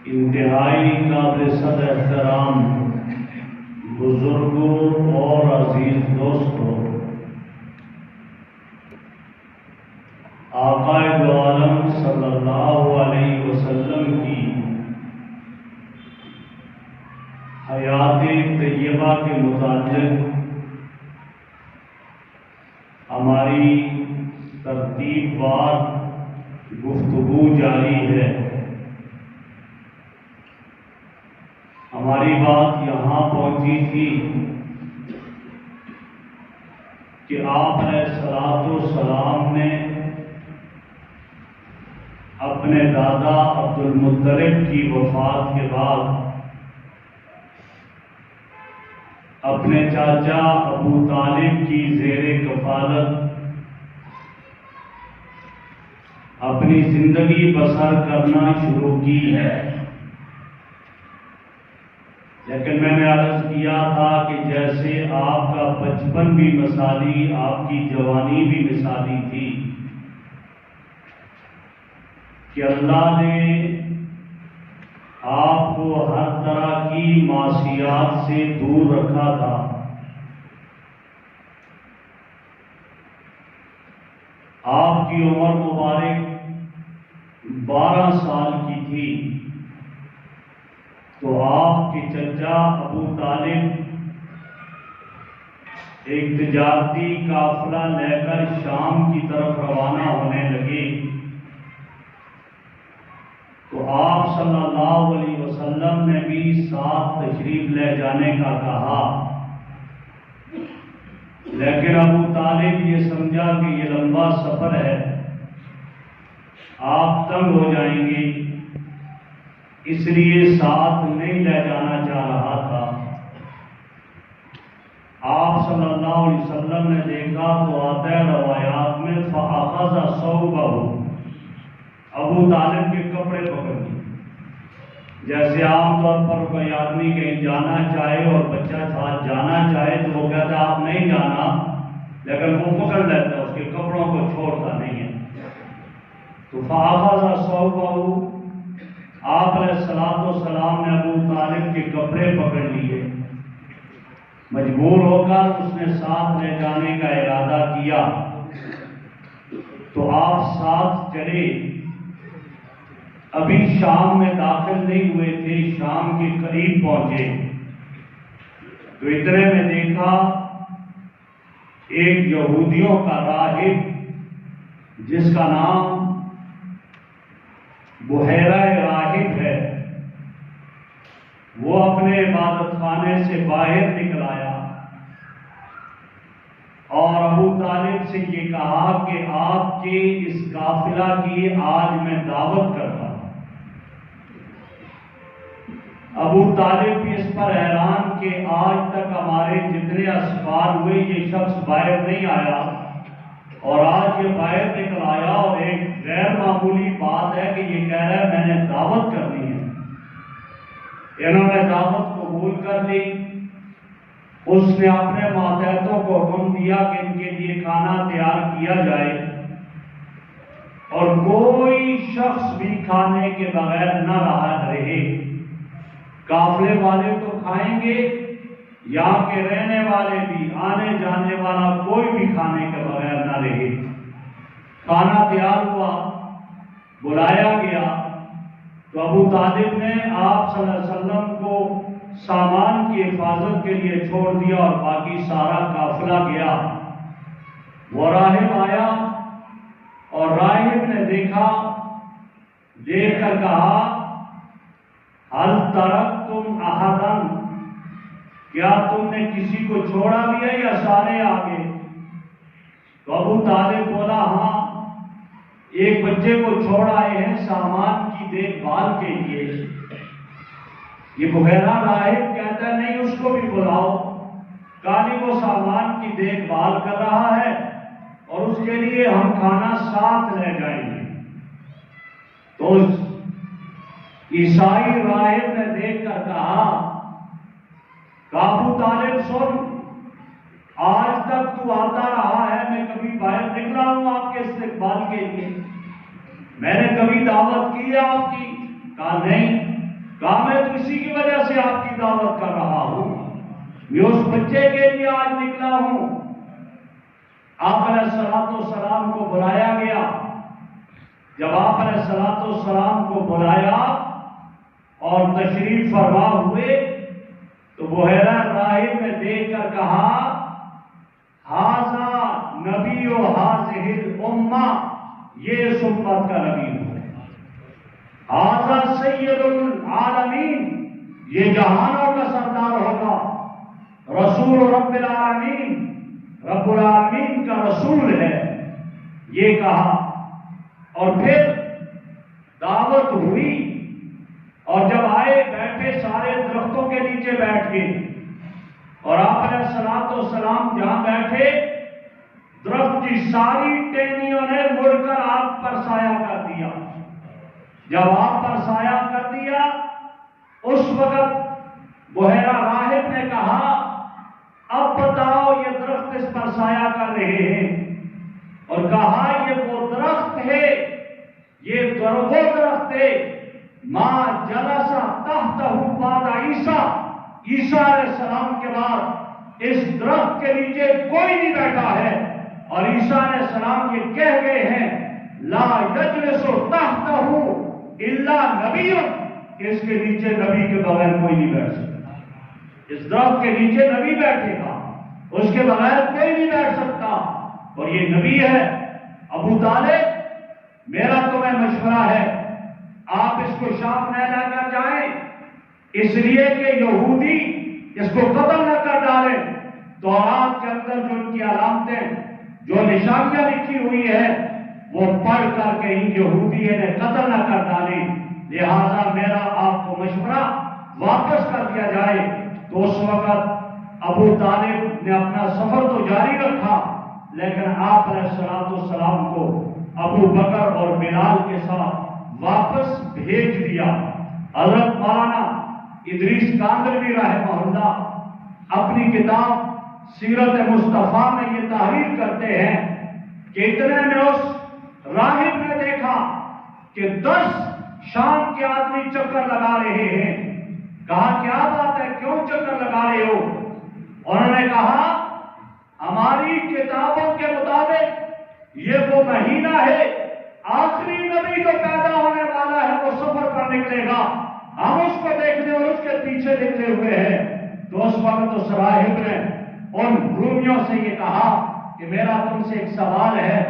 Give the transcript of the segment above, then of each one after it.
انتہائی قابل صد احترام بزرگوں اور عزیز دوستوں، آقا دو عالم صلی اللہ علیہ وسلم کی حیات طیبہ کے متعلق ہماری ترتیب وار گفتگو جاری ہے۔ ہماری بات یہاں پہنچی تھی کہ آپ علیہ الصلوۃ والسلام نے اپنے دادا عبد المطلب کی وفات کے بعد اپنے چاچا ابو طالب کی زیر کفالت اپنی زندگی بسر کرنا شروع کی ہے، لیکن میں نے عرض کیا تھا کہ جیسے آپ کا بچپن بھی مثالی، آپ کی جوانی بھی مثالی تھی کہ اللہ نے آپ کو ہر طرح کی معصیات سے دور رکھا تھا۔ آپ کی عمر مبارک 12 سال کی تھی تو آپ کے چچا ابو طالب ایک تجارتی قافلہ لے کر شام کی طرف روانہ ہونے لگے، تو آپ صلی اللہ علیہ وسلم نے بھی ساتھ تشریف لے جانے کا کہا، لیکن ابو طالب یہ سمجھا کہ یہ لمبا سفر ہے، آپ تنگ ہو جائیں گے، اس لیے ساتھ نہیں لے جانا چاہ رہا تھا۔ آپ صلی اللہ علیہ وسلم نے دیکھا تو آتا ہے روایات میں فَأَخَذَ ثَوْبَهُ، ابو طالب کے کپڑے پکڑ لیے۔ جیسے عام طور پر کوئی آدمی کہیں جانا چاہے اور بچہ ساتھ جانا چاہے تو وہ کہتا ہے آپ نہیں جانا، لیکن وہ پکڑ لیتا ہے، اس کے کپڑوں کو چھوڑتا نہیں ہے۔ تو فَأَخَذَ ثَوْبَهُ، آپ علیہ الصلوۃ والسلام نے ابو طالب کے کپڑے پکڑ لیے، مجبور ہو کر اس نے ساتھ لے جانے کا ارادہ کیا، تو آپ ساتھ چلے۔ ابھی شام میں داخل نہیں ہوئے تھے، شام کے قریب پہنچے تو اتنے میں دیکھا ایک یہودیوں کا راہب جس کا نام بحیرہ راہب ہے، وہ اپنے عبادت خانے سے باہر نکل آیا اور ابو طالب سے یہ کہا کہ آپ کے اس قافلہ کی آج میں دعوت کرتا ہوں۔ ابو طالب بھی اس پر حیران کہ آج تک ہمارے جتنے اسفار ہوئے یہ شخص باہر نہیں آیا اور آج یہ باہر نکل آیا، اور ایک غیر معمولی بات ہے کہ یہ کہہ رہا ہے میں نے دعوت کرنی ہے۔ انہوں نے دعوت قبول کر لی۔ اس نے اپنے ماتحتوں کو حکم دیا کہ ان کے لیے کھانا تیار کیا جائے اور کوئی شخص بھی کھانے کے بغیر نہ رہے۔ قافلے والے تو کھائیں گے، یہاں کے رہنے والے بھی، آنے جانے والا کوئی بھی کھانے کے بغیر نہ رہے۔ کھانا تیار ہوا، بلایا گیا تو ابو طالب نے آپ صلی اللہ علیہ وسلم کو سامان کی حفاظت کے لیے چھوڑ دیا اور باقی سارا قافلہ گیا۔ وہ راہب آیا اور راہب نے دیکھا، دیکھ کر کہا ہل ترکتم احدا، کیا تم نے کسی کو چھوڑا بھی ہے یا سارے آگے؟ تو ابو طالب بولا ہاں، ایک بچے کو چھوڑ آئے ہیں سامان کی دیکھ بھال کے لیے۔ یہ بحیرہ راہب کہتا ہے نہیں، اس کو بھی بلاؤ، کالی وہ سامان کی دیکھ بھال کر رہا ہے اور اس کے لیے ہم کھانا ساتھ لے جائیں گے۔ تو اس عیسائی راہب نے دیکھ کر کہا کہ ابو طالب سن، آج تک تو آتا رہا ہے، میں کبھی باہر نکلا ہوں آپ کے استقبال کے لیے؟ میں نے کبھی دعوت کی ہے آپ کی؟ کہا نہیں۔ کہا میں تو اسی کی وجہ سے آپ کی دعوت کر رہا ہوں، میں اس بچے کے لیے آج نکلا ہوں۔ آپ علیہ الصلوۃ والسلام کو بلایا گیا۔ جب آپ علیہ الصلوۃ والسلام کو بلایا اور تشریف فرما ہوئے تو بحیرہ راہب نے دیکھ کر کہا ھذا نبی و ھذہ الامہ، یہ اس امت کا نبی ہے، ھذا سید العالمین، یہ جہانوں کا سردار ہوگا، رسول رب العالمین، رب العالمین کا رسول ہے، یہ کہا۔ اور پھر دعوت ہوئی، اور جب آئے بیٹھے سارے درختوں کے نیچے بیٹھ گئے، اور آپ علیہ الصلوۃ والسلام جہاں بیٹھے درخت کی ساری ٹہنیوں نے مڑ کر آپ پر سایہ کر دیا۔ جب آپ پر سایہ کر دیا اس وقت بحیرہ راہب نے کہا اب بتاؤ یہ درخت اس پر سایہ کر رہے ہیں، اور کہا یہ وہ درخت ہے، یہ وہ درخت ہے ما جلس تحتہ بعد عیسیٰ، عیسیٰ علیہ السلام کے بعد اس درخت کے نیچے کوئی نہیں بیٹھا ہے، اور عیسیٰ علیہ السلام یہ کہہ گئے ہیں لا یجلس تحتہ الا نبی، کہ اس کے نیچے نبی کے بغیر کوئی نہیں بیٹھ سکتا، اس درخت کے نیچے نبی بیٹھے گا، اس کے بغیر کوئی نہیں بیٹھ سکتا، اور یہ نبی ہے۔ ابو طالب میرا تمہیں مشورہ ہے آپ اس کو شام نہ لے کر جائیں، اس لیے کہ یہودی اس کو قتل نہ کر ڈالیں، تورات کے اندر جو ان کی علامتیں جو نشانیاں لکھی ہوئی ہے وہ پڑھ کر کے ان یہودی نے قتل نہ کر ڈالی، لہذا میرا آپ کو مشورہ واپس کر دیا جائے۔ تو اس وقت ابو طالب نے اپنا سفر تو جاری رکھا، لیکن آپ علیہ الصلوۃ والسلام کو ابو بکر اور بلال کے ساتھ واپس بھیج دیا۔ حضرت مولانا ادریس کاندھلوی رحمہ اللہ اپنی کتاب سیرت مصطفیٰ میں یہ تحریر کرتے ہیں کہ اتنے میں اس راہب نے دیکھا کہ 10 شام کے آدمی چکر لگا رہے ہیں۔ کہا کیا بات ہے، کیوں چکر لگا رہے ہو؟ انہوں نے کہا ہماری کتابوں کے مطابق یہ وہ مہینہ ہے، آخری نبی جو پیدا ہونے والا ہے وہ سفر پر نکلے گا، ہم اس کو دیکھنے اور اس کے پیچھے نکلے ہوئے ہیں۔ تو اس وقت اس راہب نے ان رومیوں سے یہ کہا کہ میرا تم سے ایک سوال ہے،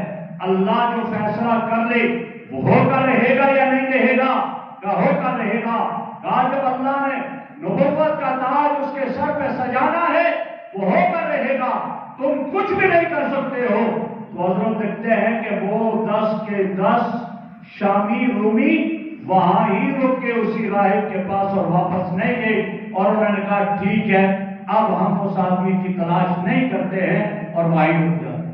اللہ جو فیصلہ کر لے وہ ہو کر رہے گا یا نہیں رہے گا؟ کہا ہو کر رہے گا۔ کہا جب اللہ نے نبوت کا تاج اس کے سر پہ سجانا ہے وہ ہو کر رہے گا، تم کچھ بھی نہیں کر سکتے ہو۔ تو حضرت دیکھتے ہیں کہ وہ 10 کے 10 شامی رومی وہاں ہی رک کے اسی راہب کے پاس اور واپس نہیں گئے، اور انہوں نے کہا ٹھیک ہے اب ہم اس آدمی کی تلاش نہیں کرتے ہیں، اور وہیں رک جاتے۔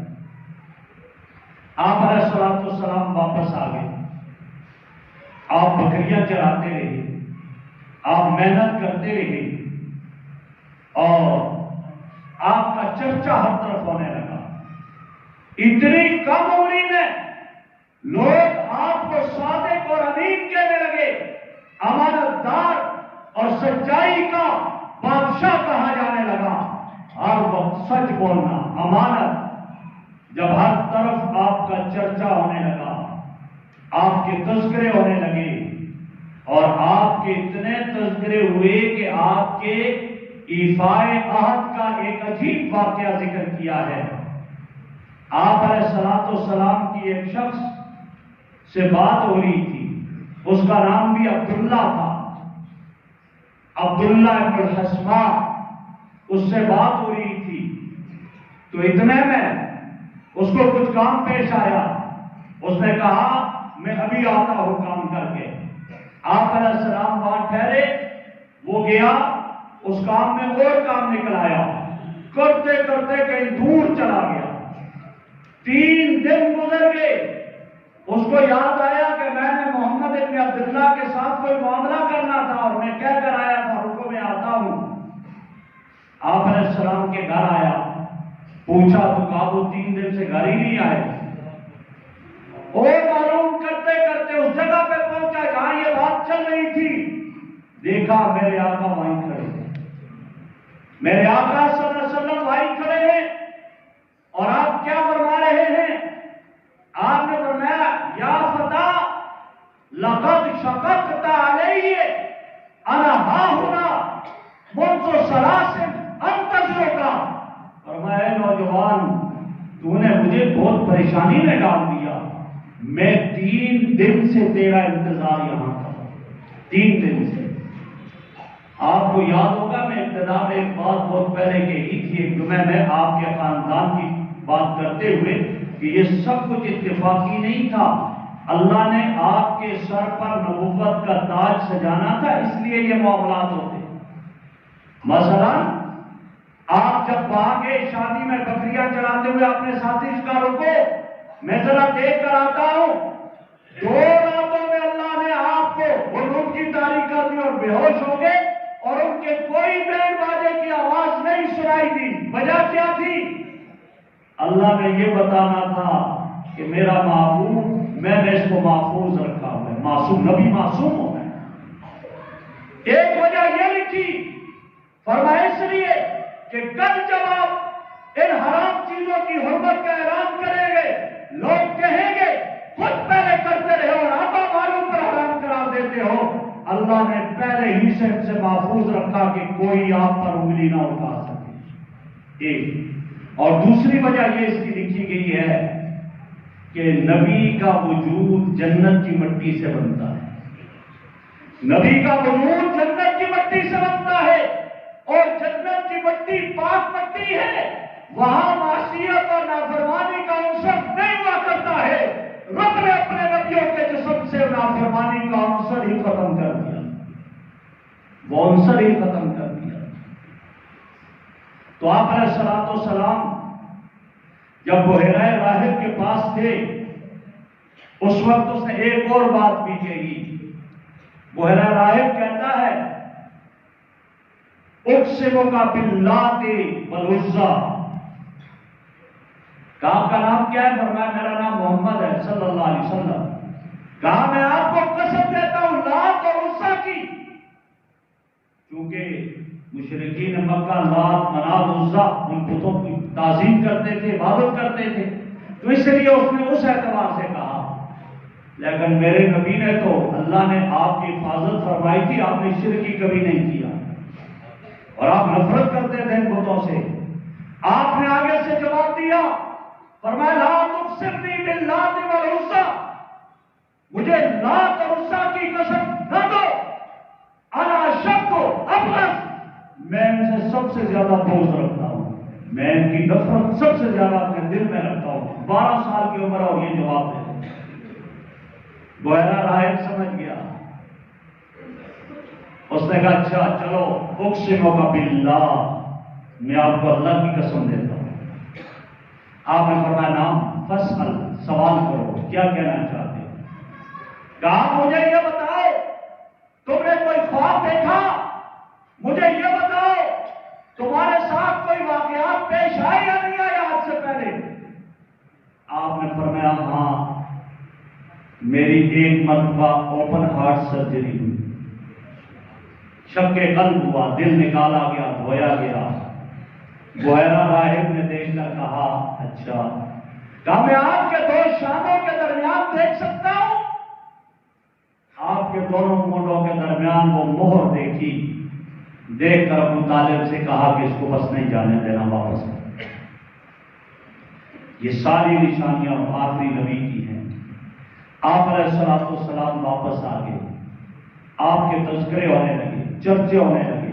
آپ علیہ الصلوۃ والسلام واپس آ گئے، آپ بکریاں چراتے رہے، آپ محنت کرتے رہے، اور آپ کا چرچا ہر طرف ہونے لگا۔ اتنی کم عمری میں لوگ آپ کو صادق اور امین کہنے لگے، امانت دار اور سچائی کا بادشاہ کہا جانے لگا۔ ہر وقت سچ بولنا، امانت۔ جب ہر طرف آپ کا چرچا ہونے لگا، آپ کے تذکرے ہونے لگے، اور آپ کے اتنے تذکرے ہوئے کہ آپ کے ایفائے عہد کا ایک عجیب واقعہ ذکر کیا ہے۔ آپ علیہ الصلوۃ والسلام کی ایک شخص سے بات ہو رہی تھی، اس کا نام بھی عبداللہ تھا، عبداللہ ابن الحسماء، اس سے بات ہو رہی تھی۔ تو اتنے میں اس کو کچھ کام پیش آیا، اس نے کہا میں ابھی آتا ہوں کام کر کے۔ آپ علیہ السلام وہاں ٹھہرے، وہ گیا، اس کام میں اور کام نکل آیا، کرتے کرتے کہیں دور چلا گیا۔ 3 دن گزر گئے، اس کو یاد آیا کہ میں نے محمد ابن عبداللہ کے ساتھ کوئی معاملہ کرنا تھا اور میں کہہ کر آیا تھا رکو میں آتا ہوں۔ آپ علیہ السلام کے گھر آیا، پوچھا تو کہا وہ 3 دن سے گھر ہی نہیں آئے۔ اور معلوم کرتے کرتے اس جگہ پہ پہنچا جہاں یہ بات چل رہی تھی۔ دیکھا میرے آقا وہیں کھڑے ہیں، میرے آقا صلی اللہ علیہ وسلم وہیں کھڑے ہیں، اور آپ کیا فرما رہے ہیں؟ آپ نے فرمایا یا فتیٰ لقد شققت علیہ انا ہاہنا منذ ثلاث انتظرک، فرمایا اے نوجوان تو نے مجھے بہت پریشانی میں ڈال دیا، میں 3 دن سے تیرا انتظار یہاں تھا، 3 دن سے۔ آپ کو یاد ہوگا میں ابتدا میں ایک بات بہت پہلے کہی تھی ایک جمعہ میں آپ کے خاندان کی بات کرتے ہوئے کہ یہ سب کچھ اتفاقی نہیں تھا، اللہ نے آپ کے سر پر نبوت کا تاج سجانا تھا، اس لیے یہ معاملات ہوتے۔ مثلا آپ جب وہاں گئے شادی میں بکریاں چلاتے ہوئے اپنے ساتھی شکاروں کو میں ذرا دیکھ کر آتا ہوں، 2 راتوں میں اللہ نے آپ کو غروب کی تاریخ کر دی اور بے ہوش ہو گئے، اور ان کے کوئی بینڈ باجے کی آواز نہیں سنائی دی۔ وجہ کیا تھی؟ اللہ نے یہ بتانا تھا کہ میرا محبوب میں نے اس کو محفوظ رکھا ہوا ہے، معصوم نبی معصوم ہو ہے۔ ایک وجہ یہ لکھی، فرمایا اس لیے کہ کل جب آپ ان حرام چیزوں کی حرمت کا اعلان کریں گے، لوگ کہیں گے خود پہلے کرتے رہے اور آقا والوں پر حرام قرار دیتے ہو۔ اللہ نے پہلے ہی سے ان سے محفوظ رکھا کہ کوئی آپ پر انگلی نہ اٹھا سکے، ایک۔ اور دوسری وجہ یہ اس کی لکھی گئی ہے کہ نبی کا وجود جنت کی مٹی سے بنتا ہے، نبی کا وجود جنت کی مٹی سے بنتا ہے، اور جنت کی مٹی پاک مٹی ہے، وہاں معصیت اور نافرمانی کا عنصر نہیں ہوا کرتا ہے۔ رب نے اپنے نبیوں کے جسم سے نافرمانی کا عنصر ہی ختم کر دیا، وہ عنصر ہی ختم کر دیا۔ تو آپ علیہ الصلوۃ والسلام جب بحیرہ راہب کے پاس تھے اس وقت اس نے ایک اور بات بھی کہی۔ بحیرہ راہب کہتا ہے اقسمک باللات والعزی، کہا آپ کا نام کیا ہے؟ فرمایا میرا نام محمد ہے صلی اللہ علیہ وسلم۔ کہا میں آپ کو قسم دیتا ہوں لات اور عزی کی، کیونکہ مشرکین مکہ لات منات عزی ان بتوں کی تعظیم کرتے تھے، عبادت کرتے تھے، تو اس لیے اس نے اس اعتبار سے کہا۔ لیکن میرے نبی نے تو اللہ نے آپ کی حفاظت فرمائی تھی، آپ نے شرک کی کبھی نہیں کیا، اور آپ نفرت کرتے تھے ان بتوں سے۔ آپ نے آگے سے جواب دیا، فرمایا لا تقسمنی باللات والعزی، مجھے لات اور عزی کی قسم نہ دو، انا اشد ابغض، میں ان سے سب سے زیادہ بغض رکھتا ہوں، میں ان کی نفرت سب سے زیادہ اپنے دل میں رکھتا ہوں۔ 12 سال کی عمر اور یہ جواب دے۔ بحیرہ راہب سمجھ گیا، اس نے کہا اچھا چلو اقسمک باللہ، میں آپ کو اللہ کی قسم دیتا ہوں۔ آپ نے فرمایا نام فاسأل، سوال کرو، کیا کہنا چاہتے ہو؟ کہا مجھے یہ بتاؤ تم نے کوئی خواب دیکھا، مجھے یہ بتاؤ تمہارے ساتھ کوئی واقعات پیش آئے یا نہیں آیا آج سے پہلے؟ آپ نے فرمایا ہاں، میری ایک مرتبہ اوپن ہارٹ سرجری ہوئی، شق قلب ہوا، دل نکالا گیا، دھویا گیا۔ بحیرہ راہب نے دیکھ کر کہا اچھا، کہا میں آپ کے 2 شانوں کے درمیان دیکھ سکتا ہوں؟ آپ کے دونوں مونڈوں کے درمیان وہ مہر دیکھی، دیکھ کر ابو طالب سے کہا کہ اس کو بس نہیں جانے دینا، واپس۔ یہ ساری نشانیاں آخری نبی کی ہیں۔ آپ علیہ الصلوۃ والسلام واپس آ گئے، آپ کے تذکرے ہونے لگے، چرچے ہونے لگے۔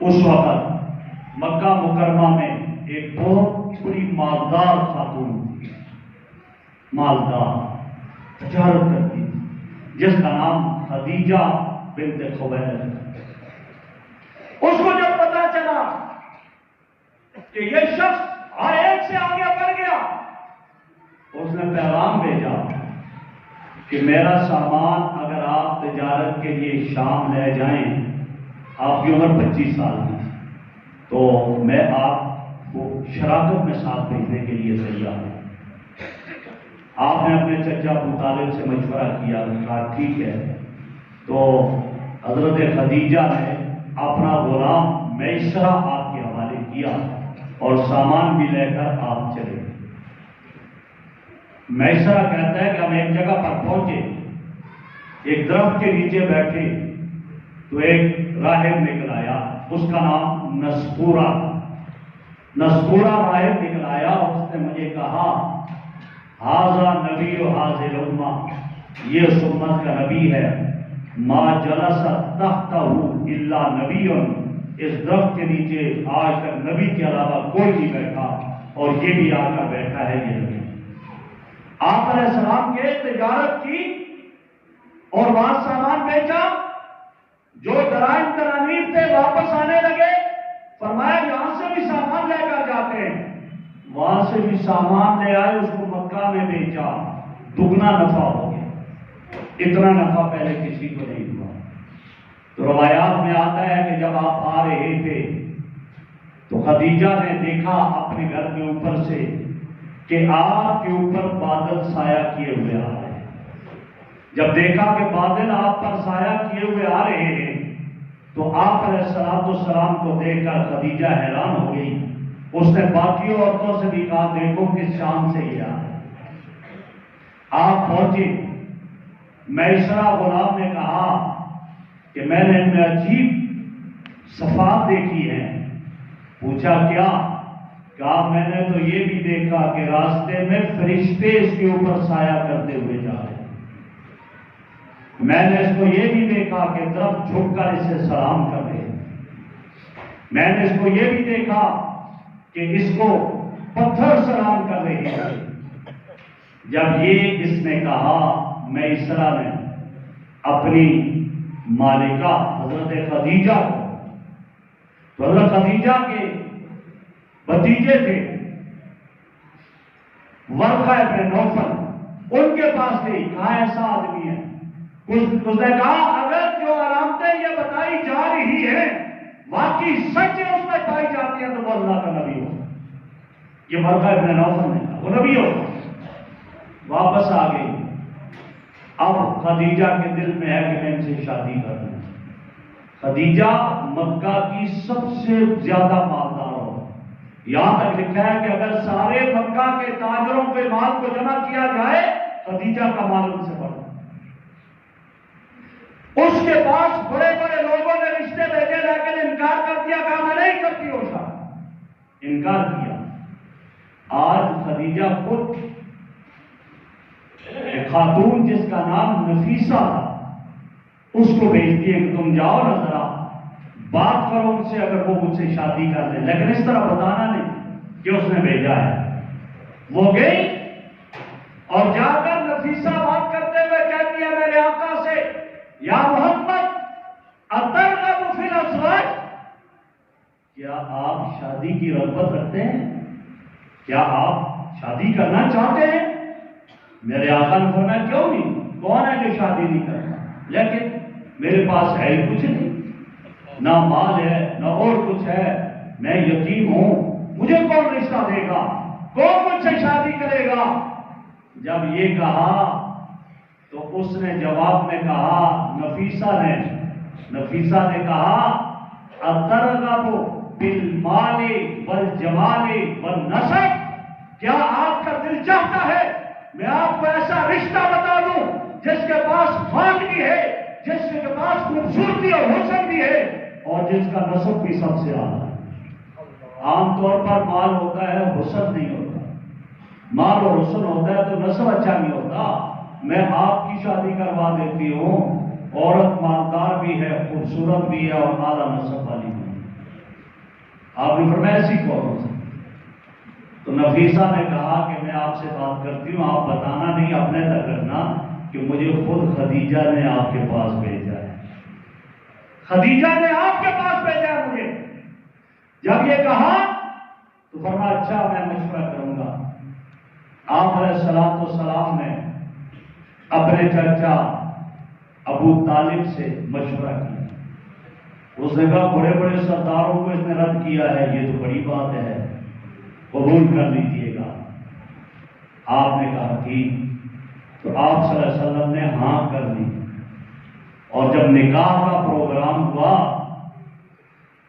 اس وقت مکہ مکرمہ میں ایک بہت بڑی مالدار خاتون تھی، مالدار، تجارت کرتی تھی، جس کا نام خدیجہ بنت خویلد۔ اس کو جب پتا چلا کہ یہ شخص ہر ایک سے آگے بڑھ گیا، اس نے پیغام بھیجا کہ میرا سامان اگر آپ تجارت کے لیے شام لے جائیں، آپ کی عمر 25 سال کی، تو میں آپ کو شراکت میں ساتھ بھیجنے کے لیے تیار ہوں۔ آپ نے اپنے چچا ابو طالب سے مشورہ کیا، کہا ٹھیک ہے۔ تو حضرت خدیجہ نے اپنا غلام میسرہ آپ کے حوالے کیا اور سامان بھی لے کر آپ چلے گئے۔ میسرہ کہتا ہے کہ ہم ایک جگہ پر پہنچے، ایک درخت کے نیچے بیٹھے تو ایک راہب نکل آیا، اس کا نام نسکورہ راہب نکل آیا، اور اس نے مجھے کہا ھذا نبی ھذہ الامہ، یہ اس امت کا نبی ہے، ما جلس تحتہ الا نبی، اس درخت کے نیچے آج تک نبی کے علاوہ کوئی نہیں بیٹھا، اور یہ بھی آ کر بیٹھا ہے یہ نبی۔ آپ علیہ السلام کے تجارت کی اور وہاں سامان بیچا، جو درائم ترانیب تھے واپس آنے لگے، فرمایا یہاں سے بھی سامان لے کر جاتے ہیں، وہاں سے بھی سامان لے آئے، اس کو مکہ میں بیچا، دگنا نفع ہو گیا، اتنا نفع پہلے کسی کو نہیں ہوا۔ تو روایات میں آتا ہے کہ جب آپ آ رہے تھے تو خدیجہ نے دیکھا اپنے گھر کے اوپر سے کہ آپ کے اوپر بادل سایہ کیے ہوئے آ رہے ہیں۔ جب دیکھا کہ بادل آپ پر سایہ کیے ہوئے آ رہے ہیں تو آپ علیہ السلام کو دیکھ کر خدیجہ حیران ہو گئی۔ اس نے باقی عورتوں سے بھی کہا دیکھو کس شان سے یہ آ رہے ہیں۔ آپ پہنچے، میسرہ غلام نے کہا کہ میں نے ان میں عجیب صفات دیکھی ہے۔ پوچھا کیا؟ کہا میں نے تو یہ بھی دیکھا کہ راستے میں فرشتے اس کے اوپر سایہ کرتے ہوئے جا رہے ہیں، میں نے اس کو یہ بھی دیکھا کہ درخت جھک کر اسے سلام کر رہے ہیں، میں نے اس کو یہ بھی دیکھا کہ اس کو پتھر سلام کر رہے ہیں۔ جب یہ اس نے کہا میسرہ نے اپنی مالکہ حضرت خدیجہ کو، تو حضرت خدیجہ کے بھتیجے تھے ورقہ ابن نوفل، ان کے پاس گئی، کہا ایسا آدمی ہے، اس نے کہا اگر جو علامتیں یہ بتائی جا رہی ہیں واقعی سچ اس میں پائی جاتی ہیں تو وہ اللہ کا نبی ہوگا۔ یہ ورقہ ابن نوفل نے کہا وہ نبی ہوگا۔ واپس آ گئی۔ اب خدیجہ کے دل میں ہے کہ میں ان سے شادی کر دوں۔ خدیجہ مکہ کی سب سے زیادہ مالدار ہو، یہاں تک لکھا ہے کہ اگر سارے مکہ کے تاجروں کے مال کو جمع کیا جائے خدیجہ کا مال ان سے بڑھا۔ اس کے پاس بڑے بڑے لوگوں نے رشتے بھیجے لیکن انکار کر دیا، کہا میں نہیں کرتی ہو شادی، انکار کیا۔ آج خدیجہ خود ایک خاتون جس کا نام نفیسہ تھا اس کو بھیجتی ہے کہ تم جاؤ نا ذرا بات کرو ان سے اگر وہ مجھ سے شادی کر لیں، لیکن اس طرح بتانا نہیں کہ اس نے بھیجا ہے۔ وہ گئی اور جا کر نفیسہ بات کرتے ہوئے کہتی ہے میرے آقا سے، یا محمد اترغب فی الازواج، کیا آپ شادی کی رغبت رکھتے ہیں؟ کیا آپ شادی کرنا چاہتے ہیں؟ میرے آقا نے فرمایا کیوں نہیں، کون ہے جو شادی نہیں کرتا، لیکن میرے پاس ہے ہی کچھ نہیں، نہ مال ہے نہ اور کچھ ہے، میں یتیم ہوں، مجھے کون رشتہ دے گا، کون مجھ سے شادی کرے گا؟ جب یہ کہا تو اس نے جواب میں کہا، نفیسہ نے کہا اترغب بالمال والجمال والنسب، کیا آپ کا دل چاہتا ہے میں آپ کو ایسا رشتہ بتا دوں جس کے پاس مال بھی ہے، جس کے پاس خوبصورتی اور حسن بھی ہے اور جس کا نسب بھی سب سے اعلیٰ ہے؟ عام طور پر مال ہوتا ہے حسن نہیں ہوتا، مال اور حسن ہوتا ہے تو نسب اچھا نہیں ہوتا۔ میں آپ کی شادی کروا دیتی ہوں، عورت مالدار بھی ہے، خوبصورت بھی ہے اور اعلیٰ نسب والی بھی ہے۔ آپ نے فرمایا ایسی کون ہو سکتی؟ تو نفیسہ نے کہا کہ میں آپ سے بات کرتی ہوں، آپ بتانا نہیں، اپنے تک رکھنا کہ مجھے خود خدیجہ نے آپ کے پاس بھیجا ہے، خدیجہ نے آپ کے پاس بھیجا ہے مجھے۔ جب یہ کہا تو فرمایا اچھا میں مشورہ کروں گا۔ آپ علیہ السلام نے اپنے چچا ابو طالب سے مشورہ کیا، اس نے کہا بڑے بڑے سرداروں کو اس نے رد کیا ہے، یہ تو بڑی بات ہے، قبول کر لیجیے گا۔ آپ نے کہا ٹھیک، تو آپ صلی اللہ علیہ وسلم نے ہاں کر لی، اور جب نکاح کا پروگرام ہوا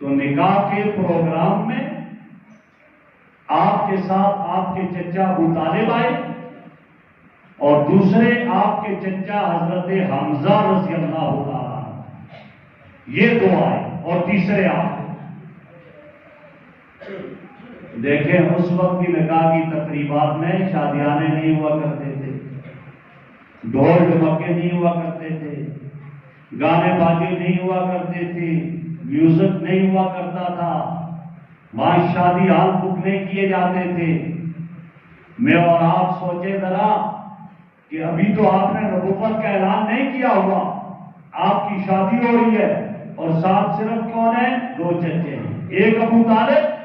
تو نکاح کے پروگرام میں آپ کے ساتھ آپ کے چچا ابو طالب آئے اور دوسرے آپ کے چچا حضرت حمزہ رضی اللہ تعالیٰ یہ دو آئے اور تیسرے آپ دیکھیں اس وقت بھی نکاح کی تقریبات میں شادیانے نہیں ہوا کرتے تھے، ڈھول ڈھمکے نہیں ہوا کرتے تھے، گانے بازی نہیں ہوا کرتے تھے، میوزک نہیں ہوا کرتا تھا، وہاں شادی ہال بک نہیں کیے جاتے تھے۔ میں اور آپ سوچے ذرا کہ ابھی تو آپ نے نبوت کا اعلان نہیں کیا ہوا، آپ کی شادی ہو رہی ہے اور ساتھ صرف کون ہے؟ دو چچے ہیں، ایک ابو طالب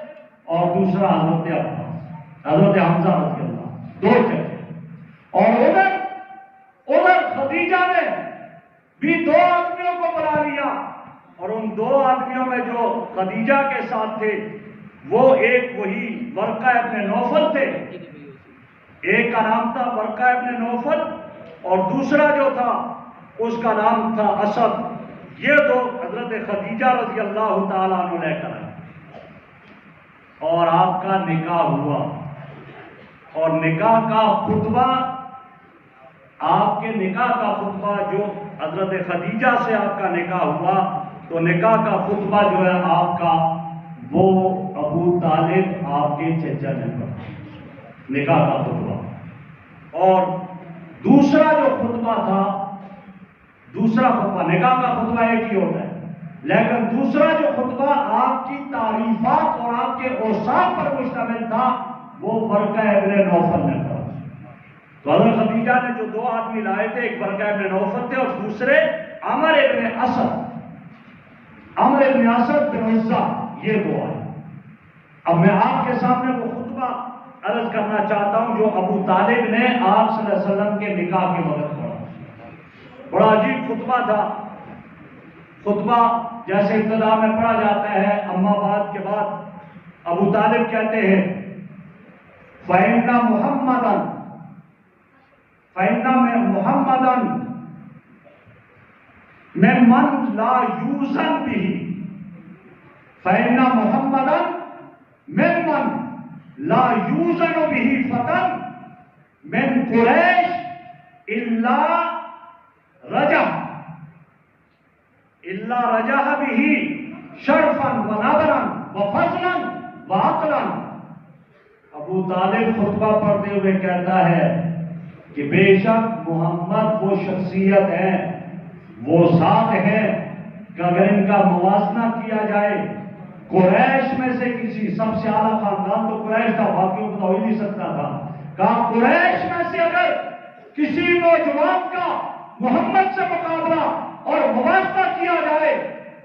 اور دوسرا حضرت عباس، حضرت حمزہ رضی اللہ، دو چچے۔ اور ادھر خدیجہ نے بھی دو آدمیوں کو بلا لیا اور ان دو آدمیوں میں جو خدیجہ کے ساتھ تھے وہ ایک وہی ورقہ ابن نوفل تھے، ایک کا نام تھا ورقہ ابن نوفل اور دوسرا جو تھا اس کا نام تھا اسد۔ یہ دو حضرت خدیجہ رضی اللہ تعالیٰ عنہ لے کر آئے اور آپ کا نکاح ہوا۔ اور نکاح کا خطبہ، آپ کے نکاح کا خطبہ جو حضرت خدیجہ سے آپ کا نکاح ہوا تو نکاح کا خطبہ جو ہے آپ کا وہ ابو طالب آپ کے چچا نے پڑھا نکاح کا خطبہ۔ اور دوسرا جو خطبہ تھا، دوسرا خطبہ، نکاح کا خطبہ ایک ہی ہوتا ہے لیکن دوسرا جو خطبہ آپ کی تعریفات اور آپ کے اوصاف پر مشتمل تھا وہ ورقہ ابن نوفل نے پڑھا۔ تو حضرت خدیجہ نے جو دو آدمی لائے تھے، ایک ورقہ ابن نوفل تھے اور دوسرے عمر ابن اسد، عمر ابن اسد بن عزہ، یہ دو آئے۔ اب میں آپ کے سامنے وہ خطبہ عرض کرنا چاہتا ہوں جو ابو طالب نے آپ صلی اللہ علیہ وسلم کے نکاح کے وقت پڑھا۔ بڑا عجیب خطبہ تھا۔ خطبہ جیسے ابتدا میں پڑھا جاتا ہے، اما بعد کے بعد ابو طالب کہتے ہیں فَإِنَّ مُحَمَّدًا مِمَّن لَا يُوزَنْ بِهِ فَإِنَّ مُحَمَّدًا مِمَّن لَا يُوزَنُ بِهِ فَتًى مِنْ قُرَيْشٍ إِلَّا رَجَحَ بِهِ شَرْفًا وَنَظَرًا وَفَضْلًا وَعَقْلًا۔ ابو طالب خطبہ پڑھتے ہوئے کہتا ہے کہ بے شک محمد وہ شخصیت ہے، وہ ذات ہے کہ اگر ان کا موازنہ کیا جائے قریش میں سے کسی سب سے اعلیٰ خاندان تو قریش کا، باقیوں کو تو ہو ہی نہیں سکتا تھا، کہا قریش میں سے اگر کسی نوجوان کا محمد سے مقابلہ اور موازنہ کیا جائے،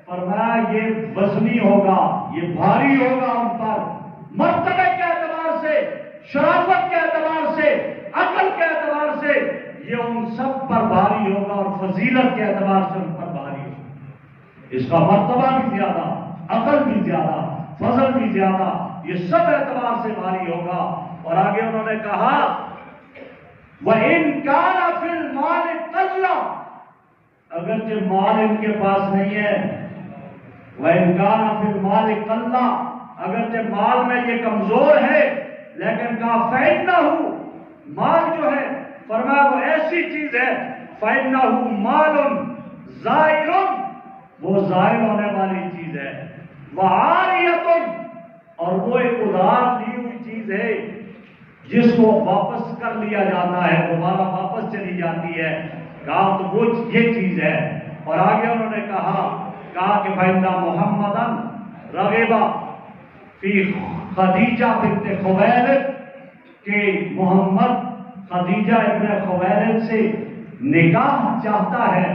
فرمایا یہ وزنی ہوگا، یہ بھاری ہوگا ان پر، مرتبے کے اعتبار سے، شرافت کے اعتبار سے، عقل کے اعتبار سے یہ ان سب پر بھاری ہوگا اور فضیلت کے اعتبار سے ان پر بھاری ہوگا۔ اس کا مرتبہ بھی زیادہ، عقل بھی زیادہ، فضل بھی زیادہ، یہ سب اعتبار سے بھاری ہوگا۔ اور آگے انہوں نے کہا وَإِنْ كَانَ فِي الْمَالِ قَلَّةٌ، اگرچہ مال ان کے پاس نہیں ہے، وَإِنْ كَانَ فِي الْمَالِ قَلَّةٌ، اگرچہ مال میں یہ کمزور ہے لیکن کہا فَإِنَّهُ، مال جو ہے فرمایا وہ ایسی چیز ہے فَإِنَّهُ مَالٌ زَائِلٌ، وہ زائل ہونے والی چیز ہے، وَعَارِيَةٌ، اور وہ ایک ادھار لی ہوئی چیز ہے جس کو واپس کر لیا جاتا ہے، دوبارہ واپس چلی جاتی ہے، کہا تو وہ یہ چیز ہے۔ اور آگے انہوں نے کہا کہ فَإِنَّ مُحَمَّدًا رَغِبَ فی خدیجہ بنت خویلد، کہ محمد خدیجہ ابن خویلد سے نکاح چاہتا ہے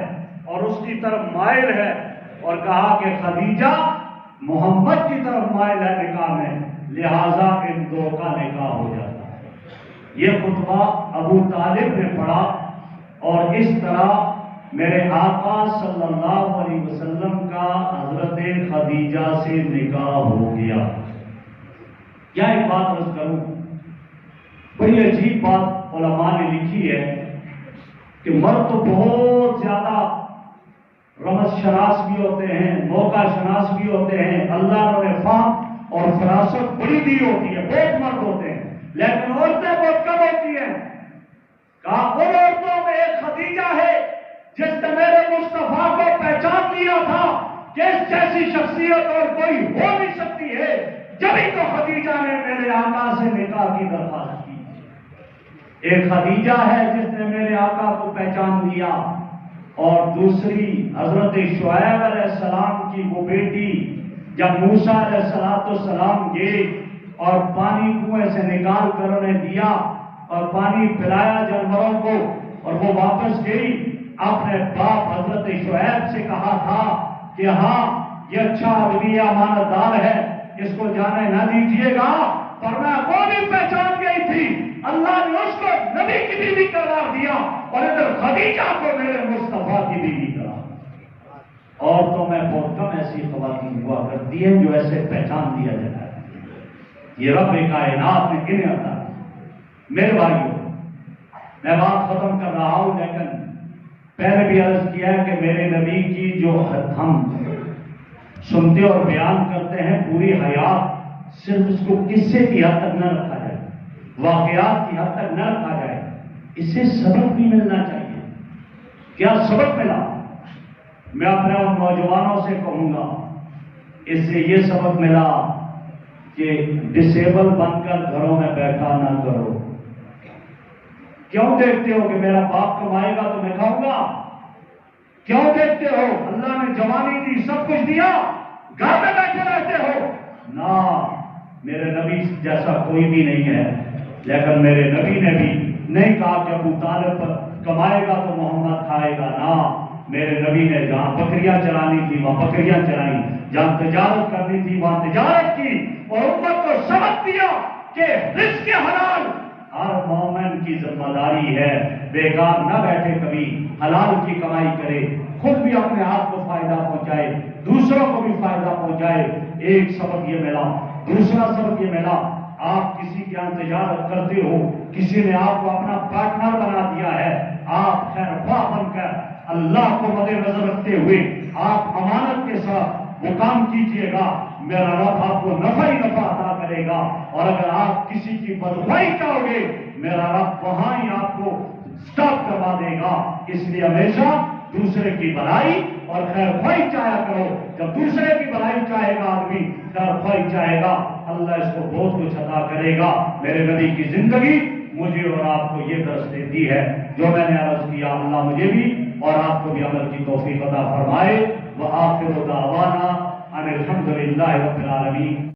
اور اس کی طرف مائل ہے، اور کہا کہ خدیجہ محمد کی طرف مائل ہے نکاح میں، لہذا ان دو کا نکاح ہو جاتا ہے۔ یہ خطبہ ابو طالب نے پڑھا اور اس طرح میرے آقا صلی اللہ علیہ وسلم کا حضرت خدیجہ سے نکاح ہو گیا۔ کیا ایک بات عرض کروں، بڑی عجیب بات علماء نے لکھی ہے کہ مرد تو بہت زیادہ رمز شناس بھی ہوتے ہیں، موقع شناس بھی ہوتے ہیں، اللہ نے فہم اور فراست بڑی دی ہوتی ہے، بہت مرد ہوتے ہیں، لیکن عورتیں بہت کم ہوتی ہیں۔ کہا ان عورتوں میں ایک خدیجہ ہے جس نے میرے مصطفیٰ کو پہچان لیا تھا کہ اس جیسی شخصیت اور کوئی ہو نہیں سکتی ہے، جبھی تو خدیجہ نے میرے آقا سے نکاح کی درخواست کی۔ ایک خدیجہ ہے جس نے میرے آقا کو پہچان لیا، اور دوسری حضرت شعیب علیہ السلام کی وہ بیٹی، جب موسیٰ علیہ السلام گئے اور پانی کنویں سے نکال کر انہیں دیا اور پانی پلایا جانوروں کو، اور وہ واپس گئی، اپنے باپ حضرت شعیب سے کہا تھا کہ ہاں یہ اچھا آدمی امانت دار ہے، اس کو جانے نہ دیجیے گا، پر میں وہ بھی پہچان گئی تھی، اللہ نے اس کو نبی کی بیوی قرار دیا اور ادھر خدیجہ کو میرے مصطفیٰ کی بیوی قرار دیا۔ اور تو میں بہت کم ایسی خواتین ہوا کرتی ہیں جو ایسے پہچان دیا جاتا ہے۔ یہ رب کائنات نے انہیں عطا کی۔ میرے بھائیوں، میں بات ختم کر رہا ہوں، لیکن پہلے بھی عرض کیا ہے کہ میرے نبی کی جو ہم سنتے اور بیان کرتے ہیں پوری حیات، صرف اس کو قصے کی حد تک نہ رکھا جائے، واقعات کی حد تک نہ رکھا جائے، اس سے سبق بھی ملنا چاہیے۔ کیا سبق ملا؟ میں اپنے ان نوجوانوں سے کہوں گا، اس سے یہ سبق ملا کہ ڈسیبل بن کر گھروں میں بیٹھا نہ کرو۔ کیوں دیکھتے ہو کہ میرا باپ کمائے گا تو میں کھاؤں گا؟ کیوں دیکھتے ہو اللہ نے جوانی دی، سب کچھ دیا، گھر میں بیٹھے رہتے ہو؟ نہ، میرے نبی جیسا کوئی بھی نہیں ہے، لیکن میرے نبی نے بھی نہیں کہا کہ ابو طالب کمائے گا تو محمد کھائے گا، نہ، میرے نبی نے جہاں بکریاں چرانی تھی وہاں بکریاں چرائیں، جہاں تجارت کرنی تھی وہاں تجارت کی، اور امت کو سبق دیا کہ رزق حلال ہر مومن کی ذمہ داری ہے، بیکار نہ بیٹھے، کبھی حلال کی کمائی کرے، خود بھی اپنے آپ کو فائدہ پہنچائے، دوسروں کو بھی فائدہ پہنچائے۔ ایک سبق یہ ملا۔ دوسرا سبق یہ ملا، آپ کسی کے یہاں تجارت کرتے ہو، کسی نے آپ کو اپنا پارٹنر بنا دیا ہے، آپ خیر خواہ بن کر اللہ کو مد نظر رکھتے ہوئے آپ امانت کے ساتھ وہ کام کیجئے گا، میرا رب آپ کو نفع ہی نفع عطا کرے گا، اور اگر آپ کسی کی بدخواہی چاہو گے، میرا رب وہاں ہی آپ کو سٹاپ کروا دے گا۔ اس لیے ہمیشہ دوسرے کی بھلائی اور خیر خواہی چاہیا کرو۔ جب دوسرے کی بھلائی چاہے گا آدمی، خیر خواہی چاہے گا، اللہ اس کو بہت کچھ عطا کرے گا۔ میرے نبی کی زندگی مجھے اور آپ کو یہ درس دیتی ہے جو میں نے عرض کیا، اللہ مجھے بھی اور آپ کو بھی عمل کی توفیق عطا فرمائے۔ وآخر دعوانا ان الحمد للہ رب العالمین۔